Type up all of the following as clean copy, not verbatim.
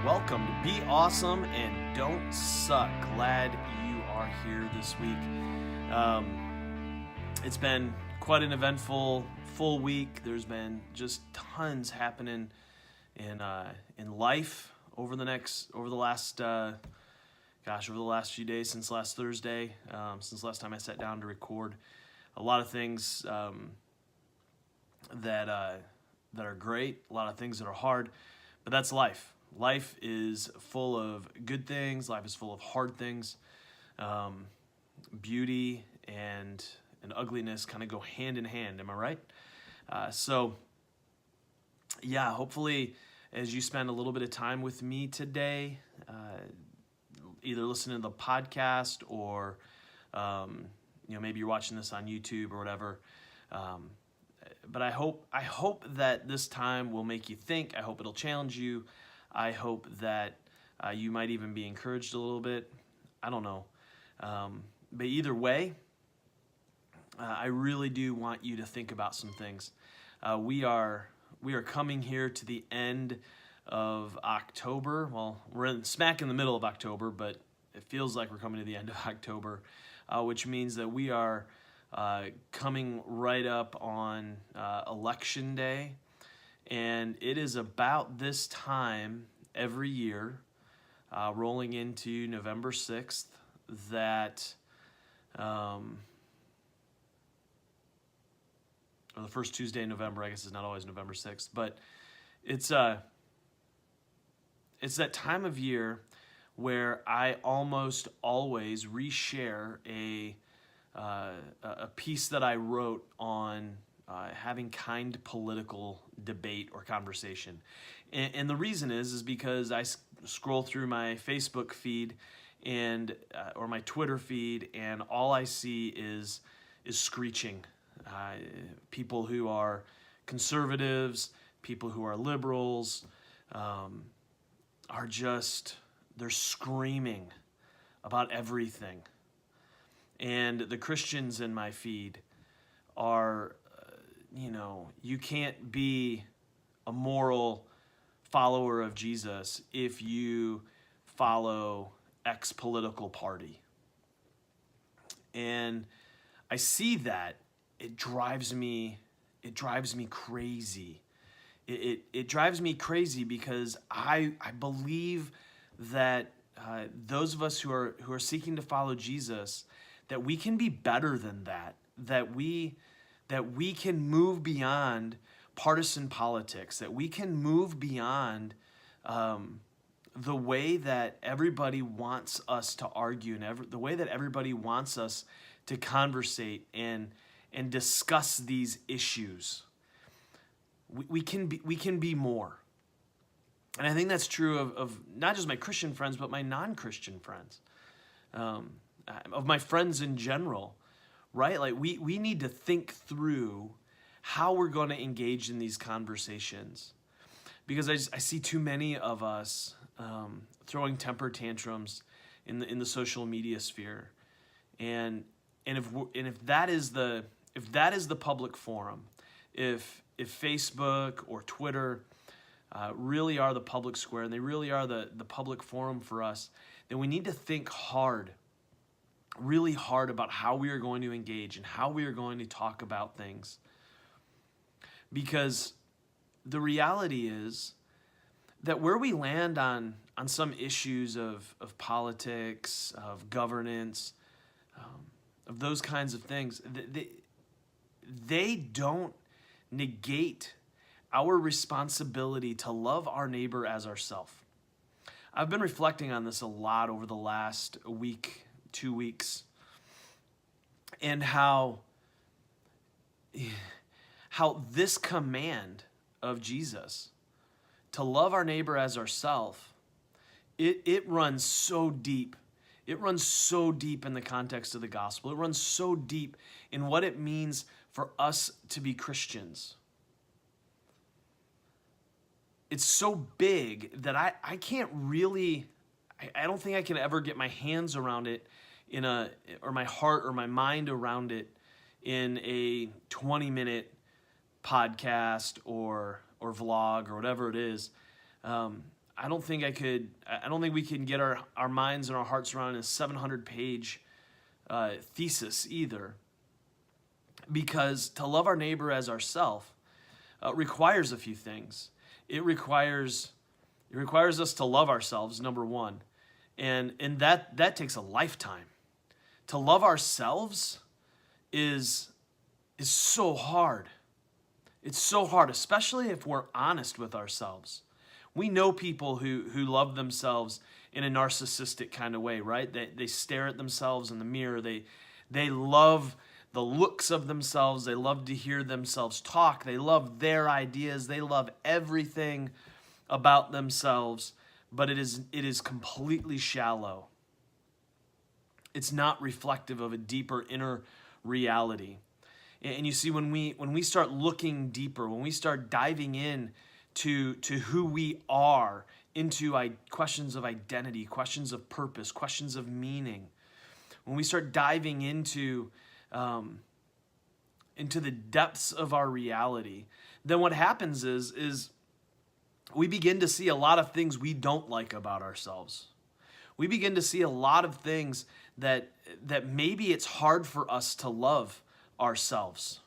Welcome to Be Awesome and Don't Suck. Glad you are here this week. It's been quite an eventful full week. There's been just tons happening in life over the last few days, since last Thursday, since last time I sat down to record. A lot of things that are great, a lot of things that are hard, but that's life. Life is full of good things. Life is full of hard things. Beauty and ugliness kind of go hand in hand. Am I right? Hopefully as you spend a little bit of time with me today, either listening to the podcast or maybe you're watching this on YouTube or whatever. But I hope that this time will make you think. I hope it'll challenge you. I hope that you might even be encouraged a little bit. I don't know. But either way, I really do want you to think about some things. We are coming here to the end of October. Well, we're smack in the middle of October, but it feels like we're coming to the end of October, which means that we are coming right up on Election Day. And it is about this time every year, rolling into November 6th, that, or the first Tuesday in November, I guess it's not always November 6th, but it's that time of year where I almost always reshare a piece that I wrote on having kind political debate or conversation. And the reason is because I scroll through my Facebook feed and or my Twitter feed, and all I see is screeching. People who are conservatives, people who are liberals, they're screaming about everything. And the Christians in my feed are, you can't be a moral follower of Jesus if you follow X political party. And I see that. It drives me crazy. It drives me crazy because I believe that those of us who are seeking to follow Jesus, that we can be better than that. That we can move beyond partisan politics. That we can move beyond the way that everybody wants us to argue and the way that everybody wants us to conversate and discuss these issues. We can be more. And I think that's true of not just my Christian friends, but my non-Christian friends, of my friends in general, right? Like we need to think through how we're going to engage in these conversations, because I see too many of us throwing temper tantrums in the social media sphere, and if that is the public forum, if Facebook or Twitter really are the public square, and they really are the public forum for us, then we need to think really hard about how we are going to engage and how we are going to talk about things. Because the reality is that where we land on some issues of politics, of governance, of those kinds of things, they don't negate our responsibility to love our neighbor as ourselves. I've been reflecting on this a lot over the last week, 2 weeks, and how this command of Jesus to love our neighbor as ourselves, it runs so deep. It runs so deep in the context of the gospel. It runs so deep in what it means for us to be Christians. It's so big that I can't really, I don't think I can ever get my hands around it or my heart or my mind around it in a 20-minute podcast or vlog or whatever it is. I don't think we can get our minds and our hearts around a 700-page thesis either. Because to love our neighbor as ourself requires a few things. It requires us to love ourselves, number one. And that takes a lifetime. To love ourselves is so hard. It's so hard, especially if we're honest with ourselves. We know people who love themselves in a narcissistic kind of way, right? They stare at themselves in the mirror. They love the looks of themselves. They love to hear themselves talk. They love their ideas. They love everything about themselves, but it is completely shallow. It's not reflective of a deeper inner reality. And you see, when we start looking deeper, when we start diving in to who we are, into questions of identity, questions of purpose, questions of meaning, when we start diving into the depths of our reality, then what happens is we begin to see a lot of things we don't like about ourselves. We begin to see a lot of things that maybe it's hard for us to love ourselves.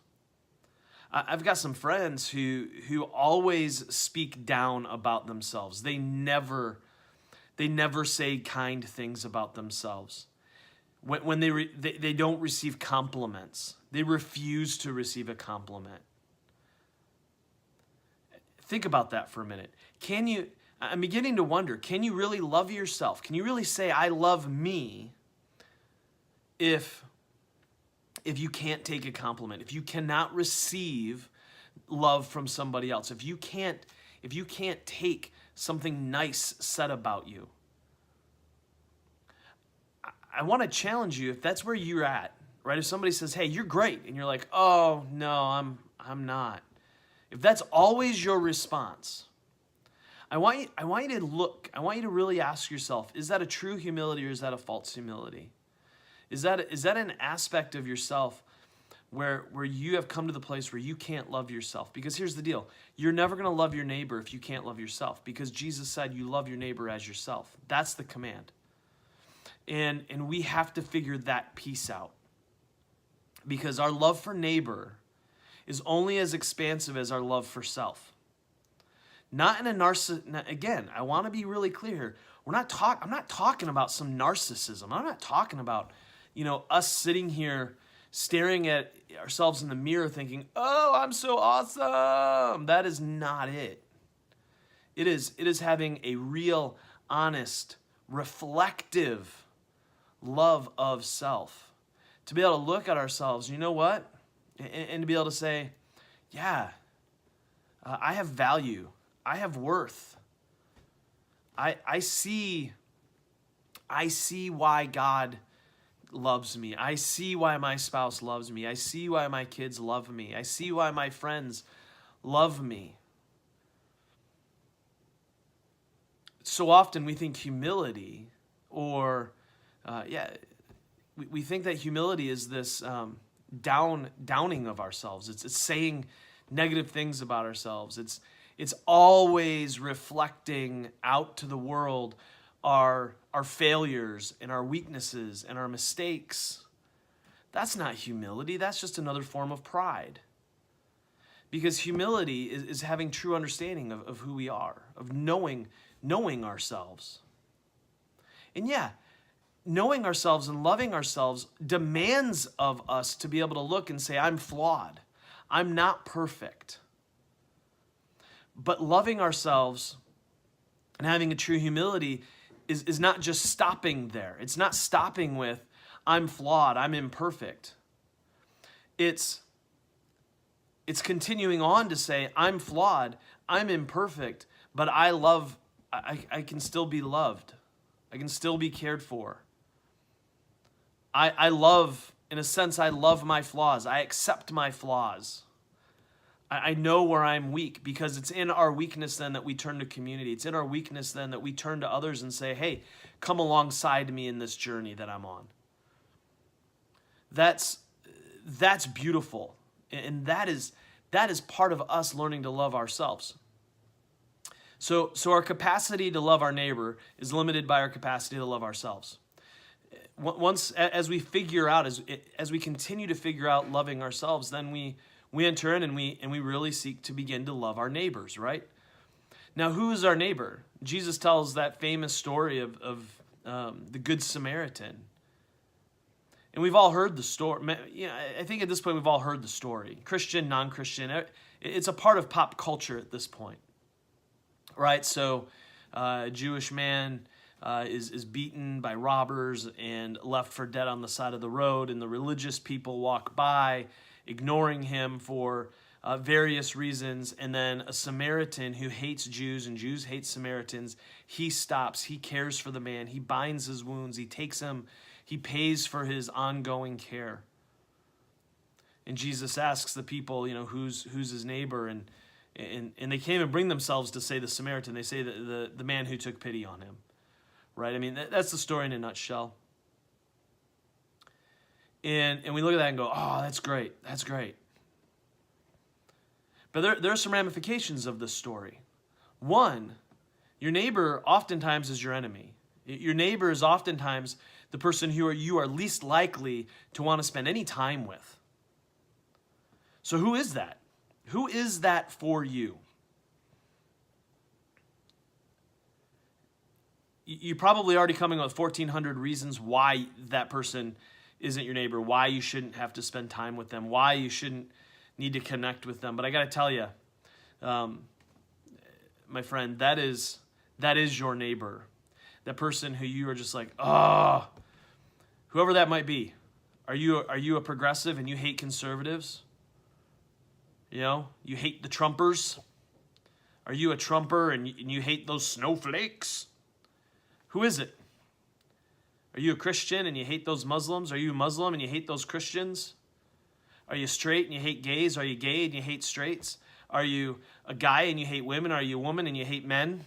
I've got some friends who always speak down about themselves. They never say kind things about themselves. When they don't receive compliments, they refuse to receive a compliment. Think about that for a minute. I'm beginning to wonder, can you really love yourself? Can you really say, I love me, if you can't take a compliment, if you cannot receive love from somebody else, if you can't take something nice said about you? I want to challenge you, if that's where you're at, right? If somebody says, hey, you're great, and you're like, oh, no, I'm not. If that's always your response, I want you to really ask yourself, is that a true humility or is that a false humility? Is that an aspect of yourself where you have come to the place where you can't love yourself? Because here's the deal. You're never going to love your neighbor if you can't love yourself, because Jesus said you love your neighbor as yourself. That's the command. And we have to figure that piece out, because our love for neighbor is only as expansive as our love for self. Not in a again, I want to be really clear here. I'm not talking about some narcissism. I'm not talking about, us sitting here staring at ourselves in the mirror thinking, oh, I'm so awesome. That is not it. It is having a real, honest, reflective love of self. To be able to look at ourselves, you know what? And to be able to say, yeah, I have value. I have worth. I see why God loves me. I see why my spouse loves me. I see why my kids love me. I see why my friends love me. So often we think humility, or we think that humility is this downing of ourselves. It's saying negative things about ourselves. It's always reflecting out to the world our failures and our weaknesses and our mistakes. That's not humility. That's just another form of pride. Because humility is having true understanding of who we are, of knowing ourselves. And yeah, knowing ourselves and loving ourselves demands of us to be able to look and say, I'm flawed. I'm not perfect. But loving ourselves and having a true humility is not just stopping there. It's not stopping with, I'm flawed, I'm imperfect. It's continuing on to say, I'm flawed, I'm imperfect, but I can still be loved. I can still be cared for. I love, in a sense, I love my flaws. I accept my flaws. I know where I'm weak, because it's in our weakness then that we turn to community. It's in our weakness then that we turn to others and say, hey, come alongside me in this journey that I'm on. That's beautiful. And that is part of us learning to love ourselves. So our capacity to love our neighbor is limited by our capacity to love ourselves. Once, as we figure out, as we continue to figure out loving ourselves, then we enter in and we really seek to begin to love our neighbors, right? Now, who is our neighbor? Jesus tells that famous story of the Good Samaritan. And we've all heard the story. You know, I think at this point we've all heard the story. Christian, non-Christian. It's a part of pop culture at this point, right? So a Jewish man is beaten by robbers and left for dead on the side of the road, and the religious people walk by, ignoring him for various reasons. And then a Samaritan who hates Jews and Jews hate Samaritans, he stops, he cares for the man, he binds his wounds, he takes him, he pays for his ongoing care. And Jesus asks the people, you know, who's his neighbor, and they can't even bring themselves to say the Samaritan. They say the man who took pity on him, right? I mean, that's the story in a nutshell. And we look at that and go, oh, that's great, that's great. But there are some ramifications of this story. One, your neighbor oftentimes is your enemy. Your neighbor is oftentimes the person who you are least likely to want to spend any time with. So who is that? Who is that for you? You're probably already coming up with 1,400 reasons why that person isn't your neighbor, why you shouldn't have to spend time with them, why you shouldn't need to connect with them. But I got to tell you, my friend, that is your neighbor. That person who you are just like, oh, whoever that might be. Are you a progressive and you hate conservatives? You know, you hate the Trumpers? Are you a Trumper and you hate those snowflakes? Who is it? Are you a Christian and you hate those Muslims? Are you a Muslim and you hate those Christians? Are you straight and you hate gays? Are you gay and you hate straights? Are you a guy and you hate women? Are you a woman and you hate men?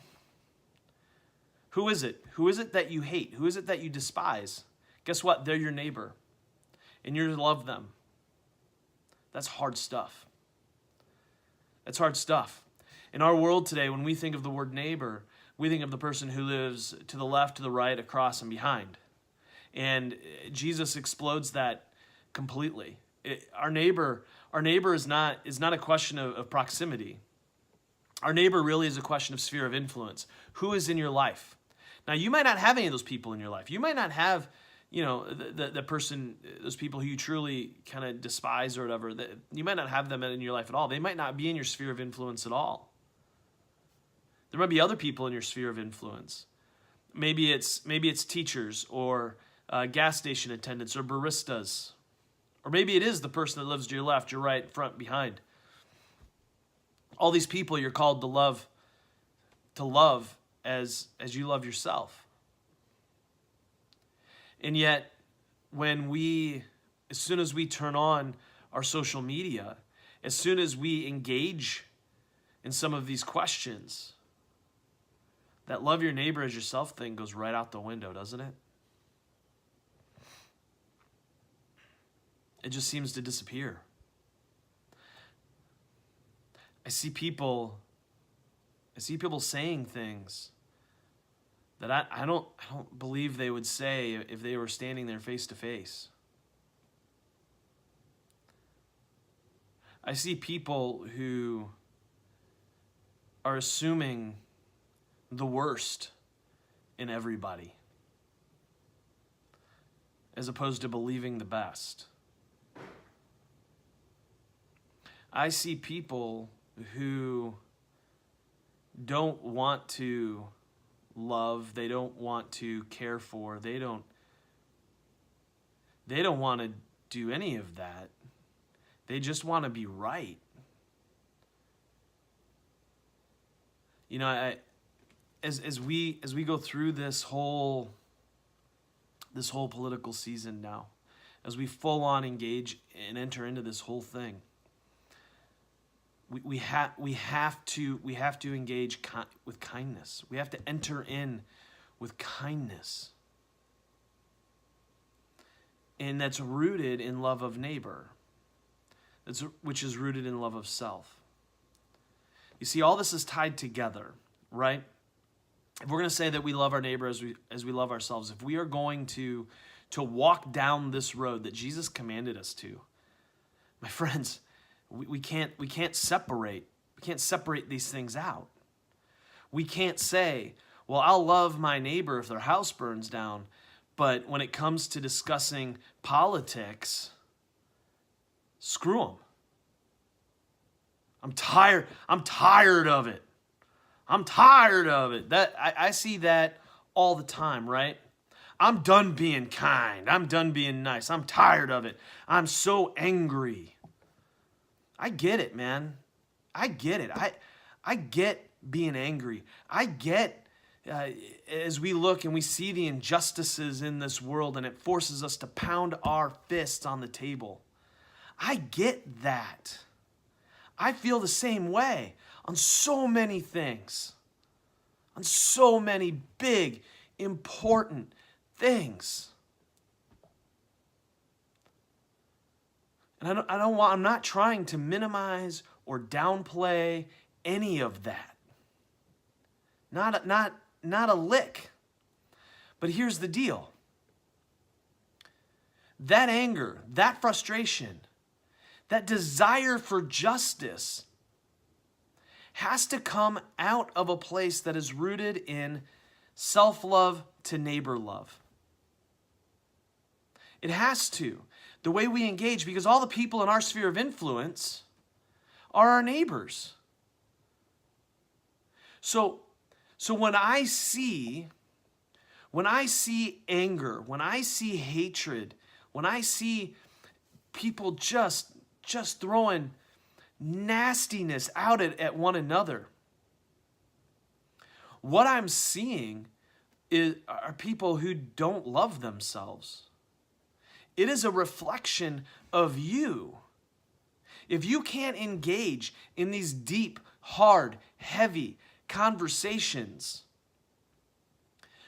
Who is it? Who is it that you hate? Who is it that you despise? Guess what? They're your neighbor. And you're to love them. That's hard stuff. That's hard stuff. In our world today, when we think of the word neighbor, we think of the person who lives to the left, to the right, across, and behind. And Jesus explodes that completely. Our neighbor is not a question of proximity. Our neighbor really is a question of sphere of influence. Who is in your life? Now, you might not have any of those people in your life. You might not have, you know, the person, those people who you truly kind of despise or whatever. You might not have them in your life at all. They might not be in your sphere of influence at all. There might be other people in your sphere of influence. Maybe it's teachers or gas station attendants or baristas. Or maybe it is the person that lives to your left, your right, front, behind. All these people you're called to love as you love yourself. And yet, as soon as we turn on our social media, as soon as we engage in some of these questions, that love your neighbor as yourself thing goes right out the window, doesn't it? It just seems to disappear. I see people saying things that I don't believe they would say if they were standing there face to face. I see people who are assuming the worst in everybody as opposed to believing the best. I see people who don't want to love, they don't want to care for, they don't want to do any of that. They just want to be right. You know, as we go through this whole political season now, as we full on engage and enter into this whole thing, we have to engage with kindness. We have to enter in with kindness. And that's rooted in love of neighbor. Which is rooted in love of self. You see, all this is tied together. right? If we're going to say that we love our neighbor as we love ourselves, if we are going to walk down this road that Jesus commanded us to, my friends, we can't separate. We can't separate these things out. We can't say, well, I'll love my neighbor if their house burns down, but when it comes to discussing politics, screw them. I'm tired of it. I'm tired of it. I see that all the time, right? I'm done being kind. I'm done being nice. I'm tired of it. I'm so angry. I get it, man. I get it. I get being angry. I get as we look and we see the injustices in this world and it forces us to pound our fists on the table. I get that. I feel the same way on so many things, on so many big, important things. And I'm not trying to minimize or downplay any of that. Not a lick. But here's the deal. That anger, that frustration, that desire for justice has to come out of a place that is rooted in self-love to neighbor love. It has to. The way we engage, because all the people in our sphere of influence are our neighbors. So when I see anger, when I see hatred, when I see people just throwing nastiness out at one another, what I'm seeing are people who don't love themselves. It is a reflection of you. If you can't engage in these deep, hard, heavy conversations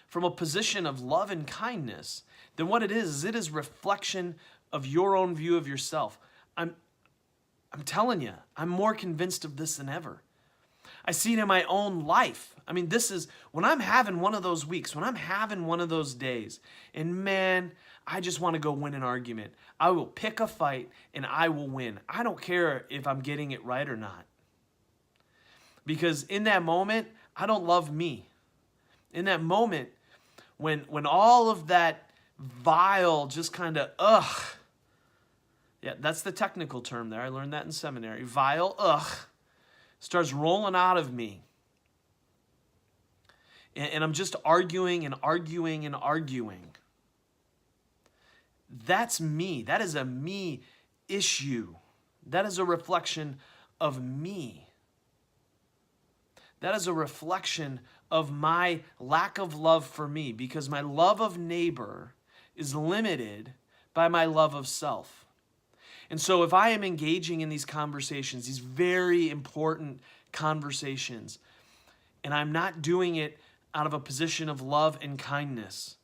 from a position of love and kindness, then what it is reflection of your own view of yourself. I'm telling you, I'm more convinced of this than ever. I see it in my own life. I mean, this is when I'm having one of those weeks, when I'm having one of those days, and man, I just want to go win an argument. I will pick a fight and I will win. I don't care if I'm getting it right or not. Because in that moment, I don't love me. In that moment, when all of that vile just kind of, yeah, that's the technical term there. I learned that in seminary. Vile, starts rolling out of me. And I'm just arguing and arguing and arguing. That's me. That is a me issue. That is a reflection of me. That is a reflection of my lack of love for me, because my love of neighbor is limited by my love of self. And so if I am engaging in these conversations, these very important conversations, and I'm not doing it out of a position of love and kindness,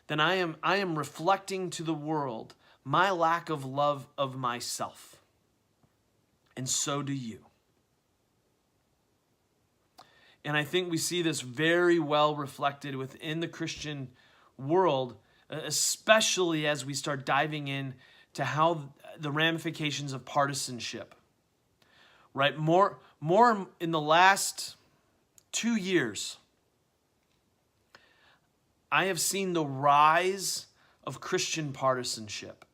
then I am reflecting to the world my lack of love of myself. And so do you. And I think we see this very well reflected within the Christian world, especially as we start diving in to how the ramifications of partisanship, right? More in the last 2 years, I have seen the rise of Christian partisanship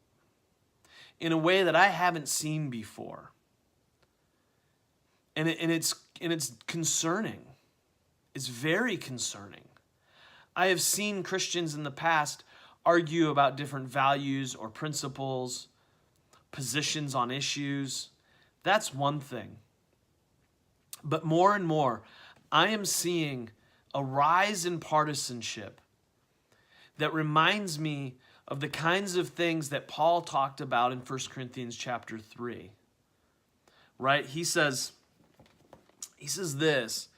in a way that I haven't seen before. And it's concerning. It's very concerning. I have seen Christians in the past argue about different values or principles, positions on issues. That's one thing. But more and more, I am seeing a rise in partisanship that reminds me of the kinds of things that Paul talked about in 1 Corinthians chapter 3. Right? He says this.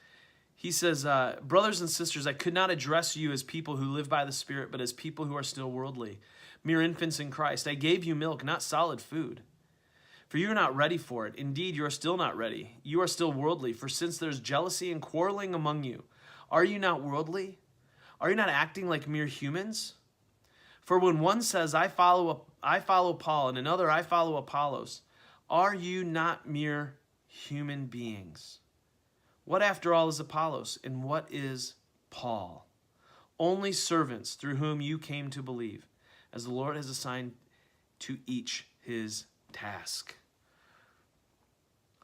He says, brothers and sisters, I could not address you as people who live by the Spirit, but as people who are still worldly, mere infants in Christ. I gave you milk, not solid food. For you are not ready for it. Indeed, you are still not ready. You are still worldly. For since there's jealousy and quarreling among you, Are you not worldly? Are you not acting like mere humans? For when one says, I follow Paul, and another, I follow Apollos, are you not mere human beings? What, after all, is Apollos, and what is Paul? Only servants through whom you came to believe, as the Lord has assigned to each his task.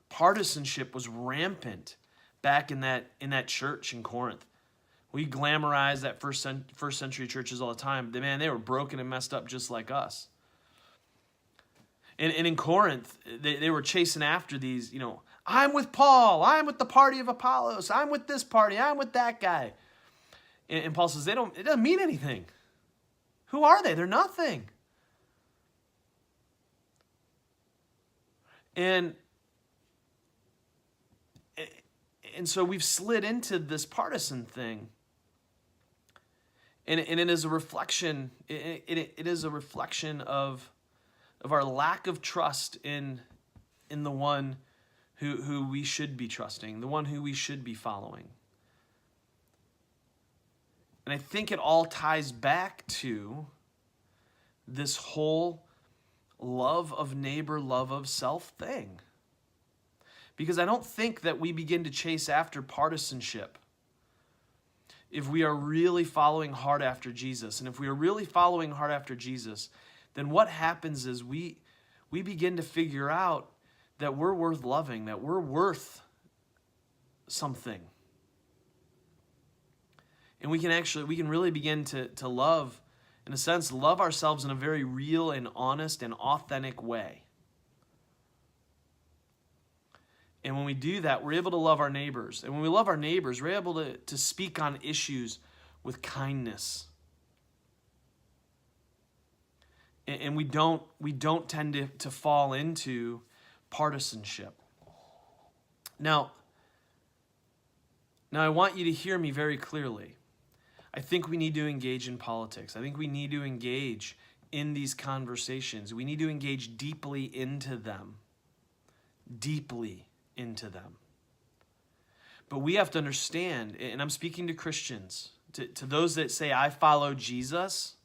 Partisanship was rampant back in that church in Corinth. We glamorize that first century churches all the time. Man, they were broken and messed up just like us. And in Corinth, they were chasing after these, I'm with Paul, I'm with the party of Apollos, I'm with this party, I'm with that guy. And Paul says, it doesn't mean anything. Who are they? They're nothing. And so we've slid into this partisan thing. And it is a reflection, it is a reflection of our lack of trust in the one who we should be trusting, the one who we should be following. And I think it all ties back to this whole love of neighbor, love of self thing. Because I don't think that we begin to chase after partisanship if we are really following hard after Jesus. And if we are really following hard after Jesus, then what happens is we begin to figure out that we're worth loving, that we're worth something. And we can really begin to love, in a sense, love ourselves in a very real and honest and authentic way. And when we do that, we're able to love our neighbors. And when we love our neighbors, we're able to speak on issues with kindness. And we don't tend to fall into partisanship. Now I want you to hear me very clearly. I think we need to engage in politics. I think we need to engage in these conversations. We need to engage deeply into them. Deeply into them. But we have to understand, and I'm speaking to Christians, to those that say, I follow Jesus.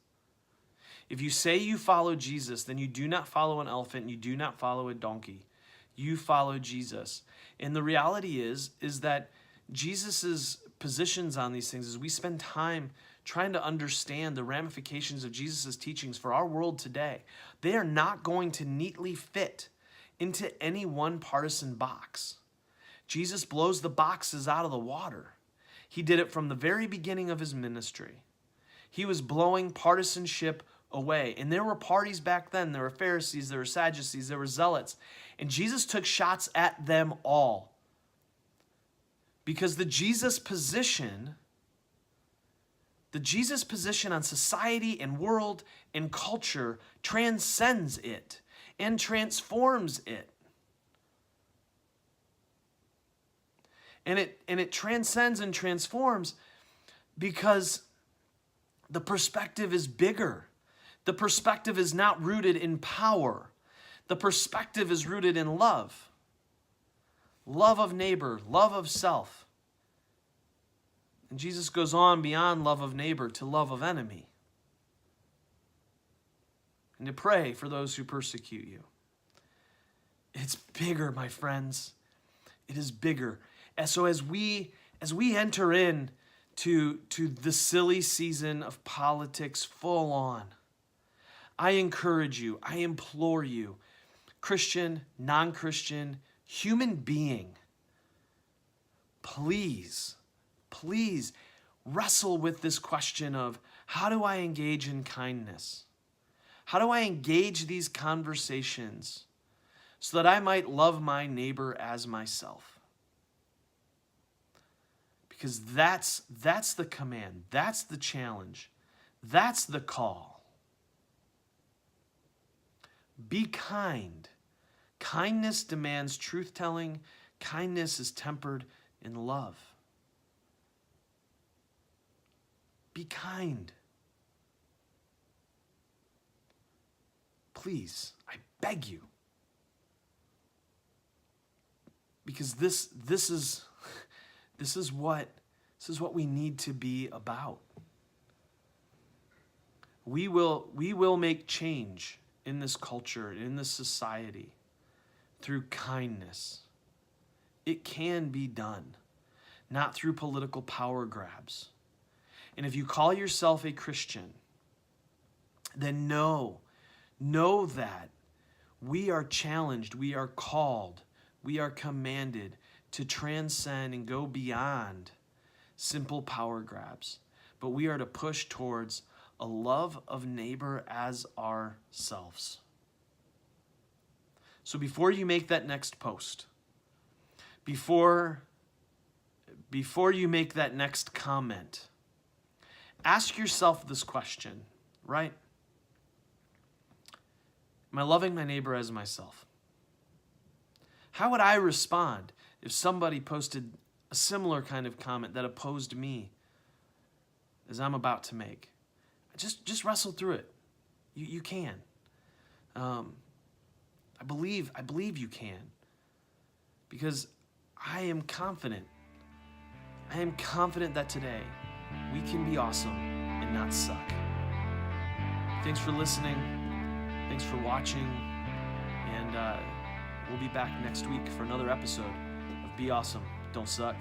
If you say you follow Jesus, then you do not follow an elephant, and you do not follow a donkey. You follow Jesus. And the reality is that Jesus's positions on these things, as we spend time trying to understand the ramifications of Jesus's teachings for our world today, they are not going to neatly fit into any one partisan box. Jesus blows the boxes out of the water. He did it from the very beginning of his ministry. He was blowing partisanship away. And there were parties back then. There were Pharisees, there were Sadducees, there were Zealots. And Jesus took shots at them all. Because the Jesus position on society and world and culture transcends it and transforms it. And it transcends and transforms because the perspective is bigger. The perspective is not rooted in power. The perspective is rooted in love. Love of neighbor, love of self. And Jesus goes on beyond love of neighbor to love of enemy. And to pray for those who persecute you. It's bigger, my friends. It is bigger. And so as we enter in to the silly season of politics full on, I encourage you, I implore you, Christian, non-Christian, human being, please wrestle with this question of how do I engage in kindness? How do I engage these conversations so that I might love my neighbor as myself? Because that's the command, that's the challenge, that's the call. Be kind. Kindness demands truth-telling. Kindness is tempered in love. Be kind. Please, I beg you. Because this is what This is what we need to be about. We will make change in this culture, in this society, through kindness. It can be done, not through political power grabs. And if you call yourself a Christian, then know that we are challenged, we are called, we are commanded to transcend and go beyond simple power grabs. But we are to push towards a love of neighbor as ourselves. So before you make that next post, before you make that next comment, ask yourself this question, right? Am I loving my neighbor as myself? How would I respond if somebody posted a similar kind of comment that opposed me as I'm about to make? Just wrestle through it. You can. I believe you can. Because I am confident that today we can be awesome and not suck. Thanks for listening. Thanks for watching. And we'll be back next week for another episode of Be Awesome, Don't Suck.